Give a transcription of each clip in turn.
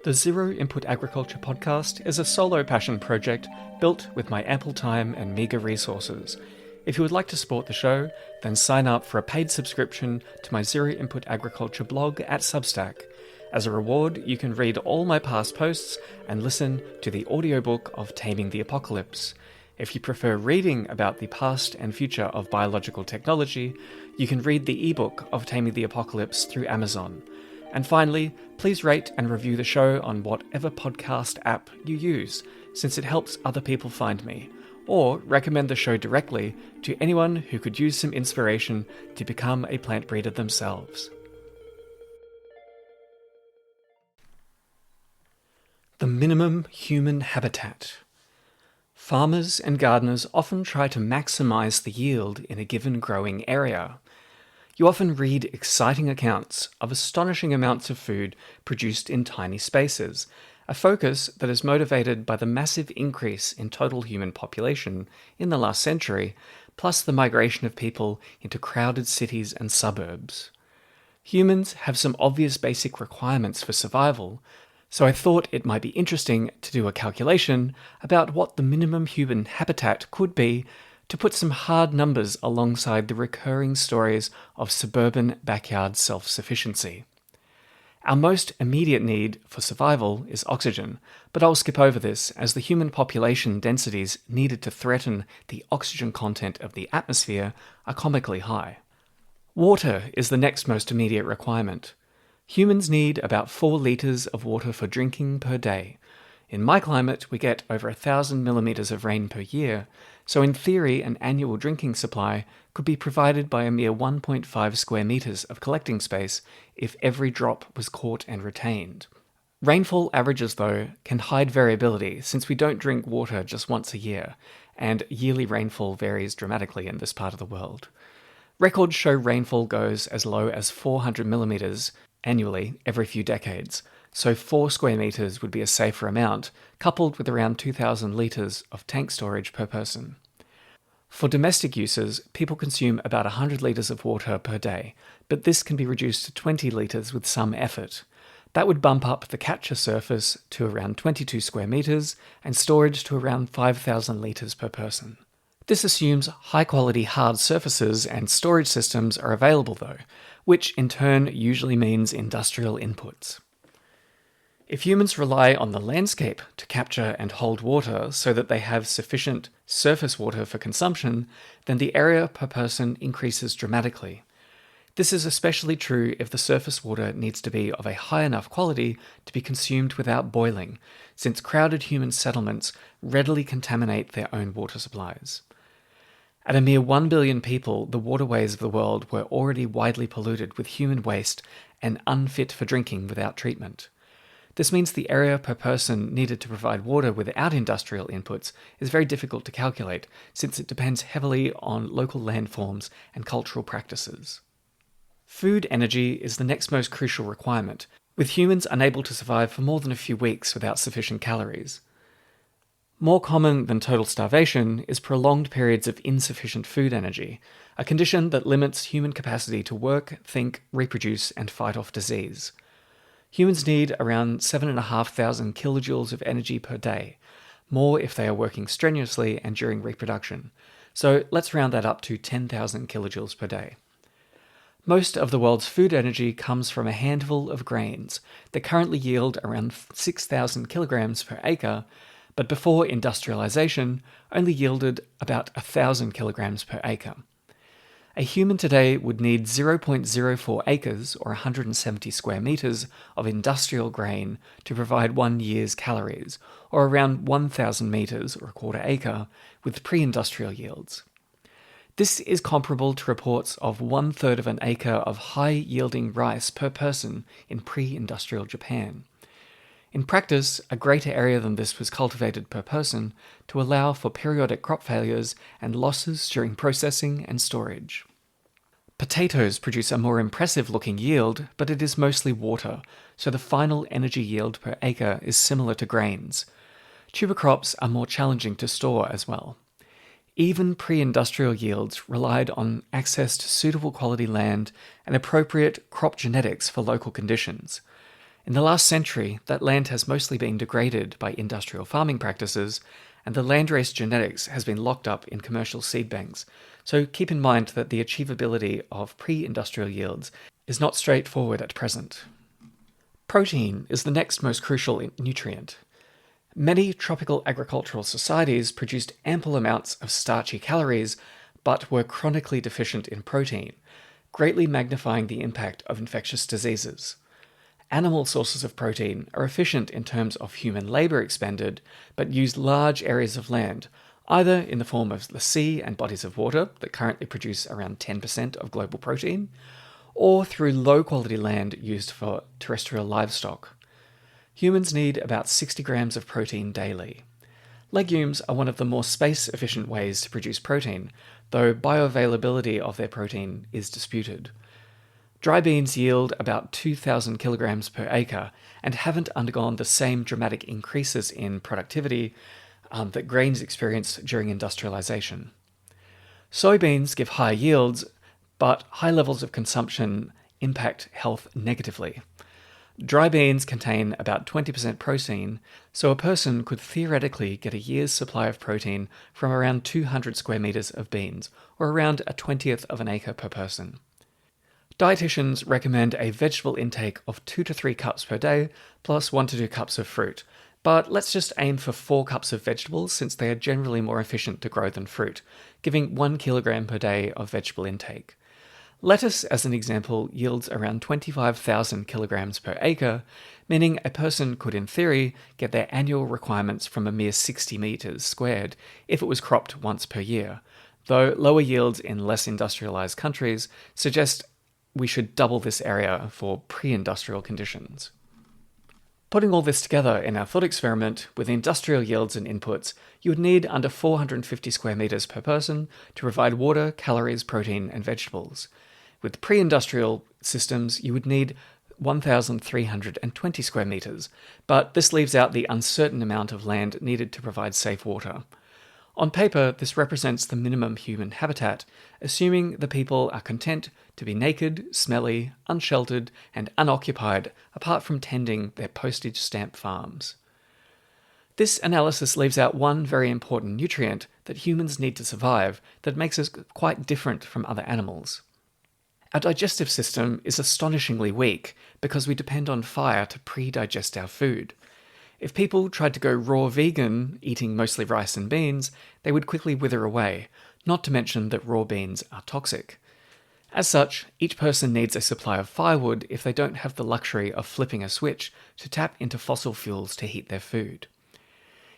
The Zero Input Agriculture podcast is a solo passion project built with my ample time and meagre resources. If you would like to support the show, then sign up for a paid subscription to my Zero Input Agriculture blog at Substack. As a reward, you can read all my past posts and listen to the audiobook of Taming the Apocalypse. If you prefer reading about the past and future of biological technology, you can read the ebook of Taming the Apocalypse through Amazon. And finally, please rate and review the show on whatever podcast app you use, since it helps other people find me. Or recommend the show directly to anyone who could use some inspiration to become a plant breeder themselves. The minimum human habitat. Farmers and gardeners often try to maximize the yield in a given growing area. You often read exciting accounts of astonishing amounts of food produced in tiny spaces, a focus that is motivated by the massive increase in total human population in the last century, plus the migration of people into crowded cities and suburbs. Humans have some obvious basic requirements for survival, so I thought it might be interesting to do a calculation about what the minimum human habitat could be to put some hard numbers alongside the recurring stories of suburban backyard self-sufficiency. Our most immediate need for survival is oxygen, but I'll skip over this as the human population densities needed to threaten the oxygen content of the atmosphere are comically high. Water is the next most immediate requirement. Humans need about 4 litres of water for drinking per day. In my climate, we get over 1,000 millimetres of rain per year, so in theory an annual drinking supply could be provided by a mere 1.5 square metres of collecting space if every drop was caught and retained. Rainfall averages, though, can hide variability since we don't drink water just once a year, and yearly rainfall varies dramatically in this part of the world. Records show rainfall goes as low as 400 millimetres annually every few decades, so 4 square metres would be a safer amount, coupled with around 2,000 litres of tank storage per person. For domestic uses, people consume about 100 litres of water per day, but this can be reduced to 20 litres with some effort. That would bump up the catcher surface to around 22 square metres and storage to around 5,000 litres per person. This assumes high-quality hard surfaces and storage systems are available though, which in turn usually means industrial inputs. If humans rely on the landscape to capture and hold water so that they have sufficient surface water for consumption, then the area per person increases dramatically. This is especially true if the surface water needs to be of a high enough quality to be consumed without boiling, since crowded human settlements readily contaminate their own water supplies. At a mere 1 billion people, the waterways of the world were already widely polluted with human waste and unfit for drinking without treatment. This means the area per person needed to provide water without industrial inputs is very difficult to calculate, since it depends heavily on local landforms and cultural practices. Food energy is the next most crucial requirement, with humans unable to survive for more than a few weeks without sufficient calories. More common than total starvation is prolonged periods of insufficient food energy, a condition that limits human capacity to work, think, reproduce, and fight off disease. Humans need around 7,500 kilojoules of energy per day, more if they are working strenuously and during reproduction. So let's round that up to 10,000 kilojoules per day. Most of the world's food energy comes from a handful of grains that currently yield around 6,000 kilograms per acre, but before industrialization only yielded about 1,000 kilograms per acre. A human today would need 0.04 acres, or 170 square meters, of industrial grain to provide 1 year's calories, or around 1,000 meters, or a quarter acre, with pre-industrial yields. This is comparable to reports of 1/3 of an acre of high-yielding rice per person in pre-industrial Japan. In practice, a greater area than this was cultivated per person to allow for periodic crop failures and losses during processing and storage. Potatoes produce a more impressive-looking yield, but it is mostly water, so the final energy yield per acre is similar to grains. Tuber crops are more challenging to store as well. Even pre-industrial yields relied on access to suitable quality land and appropriate crop genetics for local conditions. In the last century, that land has mostly been degraded by industrial farming practices, and the landrace genetics has been locked up in commercial seed banks. So keep in mind that the achievability of pre-industrial yields is not straightforward at present. Protein is the next most crucial nutrient. Many tropical agricultural societies produced ample amounts of starchy calories, but were chronically deficient in protein, greatly magnifying the impact of infectious diseases. Animal sources of protein are efficient in terms of human labor expended, but use large areas of land, either in the form of the sea and bodies of water that currently produce around 10% of global protein, or through low-quality land used for terrestrial livestock. Humans need about 60 grams of protein daily. Legumes are one of the more space-efficient ways to produce protein, though bioavailability of their protein is disputed. Dry beans yield about 2,000 kilograms per acre and haven't undergone the same dramatic increases in productivity that grains experienced during industrialization. Soybeans give high yields, but high levels of consumption impact health negatively. Dry beans contain about 20% protein, so a person could theoretically get a year's supply of protein from around 200 square meters of beans, or around a 20th of an acre per person. Dietitians recommend a vegetable intake of 2 to 3 cups per day, plus 1 to 2 cups of fruit. But let's just aim for 4 cups of vegetables since they are generally more efficient to grow than fruit, giving 1 kilogram per day of vegetable intake. Lettuce, as an example, yields around 25,000 kilograms per acre, meaning a person could, in theory, get their annual requirements from a mere 60 meters squared if it was cropped once per year, though lower yields in less industrialized countries suggest we should double this area for pre-industrial conditions. Putting all this together in our thought experiment, with industrial yields and inputs, you would need under 450 square meters per person to provide water, calories, protein, and vegetables. With pre-industrial systems, you would need 1,320 square meters, but this leaves out the uncertain amount of land needed to provide safe water. On paper, this represents the minimum human habitat, assuming the people are content to be naked, smelly, unsheltered, and unoccupied, apart from tending their postage stamp farms. This analysis leaves out one very important nutrient that humans need to survive that makes us quite different from other animals. Our digestive system is astonishingly weak because we depend on fire to pre-digest our food. If people tried to go raw vegan, eating mostly rice and beans, they would quickly wither away, not to mention that raw beans are toxic. As such, each person needs a supply of firewood if they don't have the luxury of flipping a switch to tap into fossil fuels to heat their food.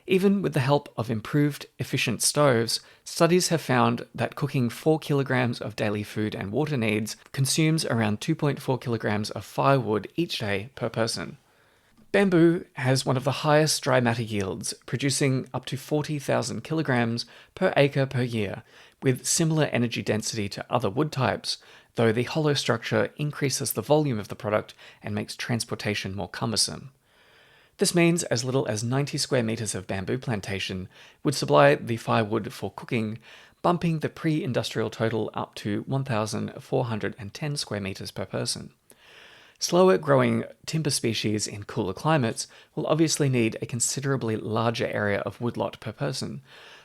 Even with the help of improved, efficient stoves, studies have found that cooking 4 kilograms of daily food and water needs consumes around 2.4 kilograms of firewood each day per person. Bamboo has one of the highest dry matter yields, producing up to 40,000 kilograms per acre per year, with similar energy density to other wood types, though the hollow structure increases the volume of the product and makes transportation more cumbersome. This means as little as 90 square meters of bamboo plantation would supply the firewood for cooking, bumping the pre-industrial total up to 1,410 square meters per person. Slower growing timber species in cooler climates will obviously need a considerably larger area of woodlot per person,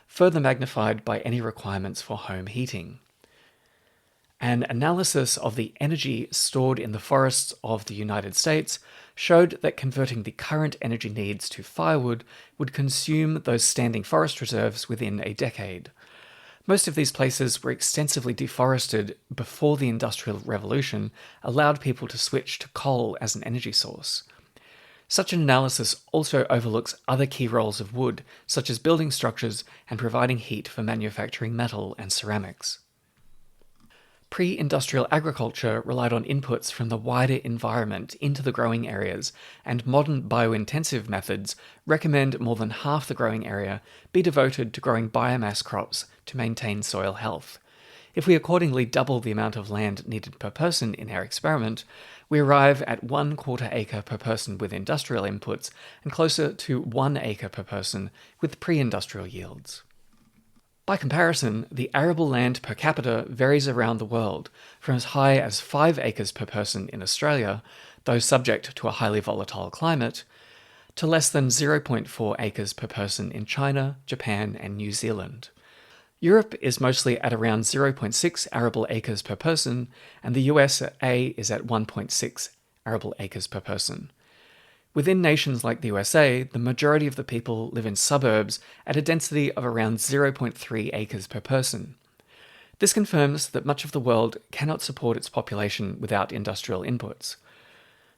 further magnified by any requirements for home heating. An analysis of the energy stored in the forests of the United States showed that converting the current energy needs to firewood would consume those standing forest reserves within a decade. Most of these places were extensively deforested before the Industrial Revolution allowed people to switch to coal as an energy source. Such an analysis also overlooks other key roles of wood, such as building structures and providing heat for manufacturing metal and ceramics. Pre-industrial agriculture relied on inputs from the wider environment into the growing areas, and modern biointensive methods recommend more than half the growing area be devoted to growing biomass crops to maintain soil health. If we accordingly double the amount of land needed per person in our experiment, we arrive at 1/4 acre per person with industrial inputs and closer to 1 acre per person with pre-industrial yields. By comparison, the arable land per capita varies around the world, from as high as 5 acres per person in Australia, though subject to a highly volatile climate, to less than 0.4 acres per person in China, Japan, and New Zealand. Europe is mostly at around 0.6 arable acres per person, and the USA is at 1.6 arable acres per person. Within nations like the USA, the majority of the people live in suburbs at a density of around 0.3 acres per person. This confirms that much of the world cannot support its population without industrial inputs.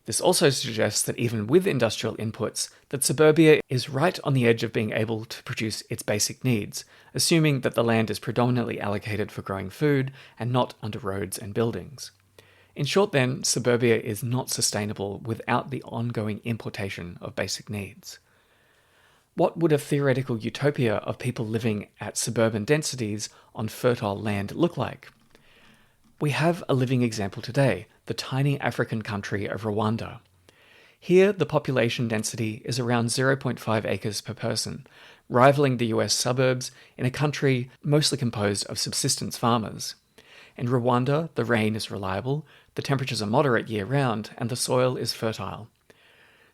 This also suggests that even with industrial inputs, that suburbia is right on the edge of being able to produce its basic needs, assuming that the land is predominantly allocated for growing food and not under roads and buildings. In short then, suburbia is not sustainable without the ongoing importation of basic needs. What would a theoretical utopia of people living at suburban densities on fertile land look like? We have a living example today, the tiny African country of Rwanda. Here, the population density is around 0.5 acres per person, rivaling the US suburbs in a country mostly composed of subsistence farmers. In Rwanda, the rain is reliable, the temperatures are moderate year-round, and the soil is fertile.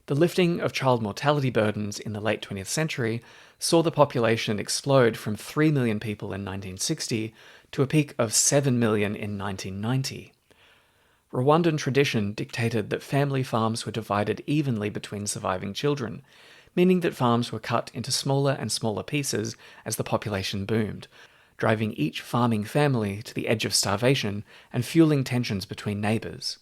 The lifting of child mortality burdens in the late 20th century saw the population explode from 3 million people in 1960 to a peak of 7 million in 1990. Rwandan tradition dictated that family farms were divided evenly between surviving children, meaning that farms were cut into smaller and smaller pieces as the population boomed, driving each farming family to the edge of starvation and fueling tensions between neighbours.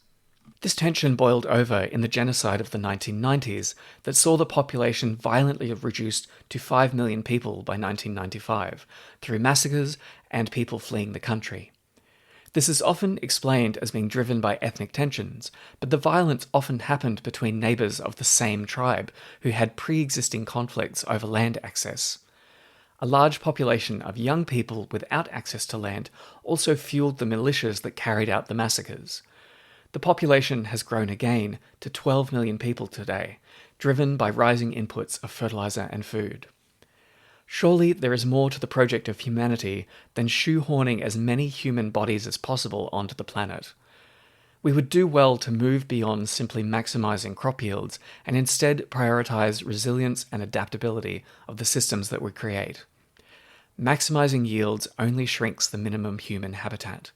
This tension boiled over in the genocide of the 1990s that saw the population violently reduced to 5 million people by 1995, through massacres and people fleeing the country. This is often explained as being driven by ethnic tensions, but the violence often happened between neighbours of the same tribe who had pre-existing conflicts over land access. A large population of young people without access to land also fueled the militias that carried out the massacres. The population has grown again to 12 million people today, driven by rising inputs of fertilizer and food. Surely there is more to the project of humanity than shoehorning as many human bodies as possible onto the planet. We would do well to move beyond simply maximizing crop yields and instead prioritize resilience and adaptability of the systems that we create. Maximizing yields only shrinks the minimum human habitat.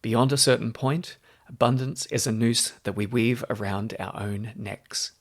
Beyond a certain point, abundance is a noose that we weave around our own necks.